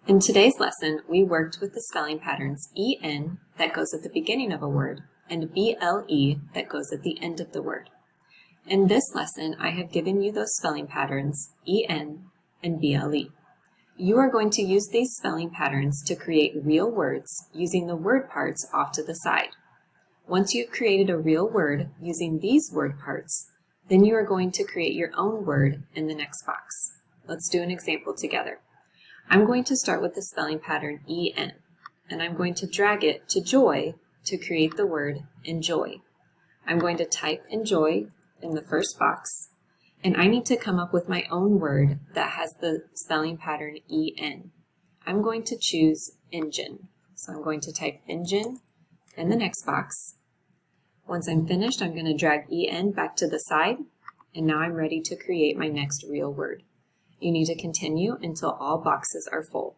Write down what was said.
In today's lesson, we worked with the spelling patterns EN that goes at the beginning of a word and BLE that goes at the end of the word. In this lesson, I have given you those spelling patterns EN and BLE. You are going to use these spelling patterns to create real words using the word parts off to the side. Once you've created a real word using these word parts, then you are going to create your own word in the next box. Let's do an example together. I'm going to start with the spelling pattern EN, and I'm going to drag it to joy to create the word enjoy. I'm going to type enjoy in the first box, and I need to come up with my own word that has the spelling pattern EN. I'm going to choose engine. So I'm going to type engine in the next box. Once I'm finished, I'm going to drag EN back to the side, and now I'm ready to create my next real word. You need to continue until all boxes are full.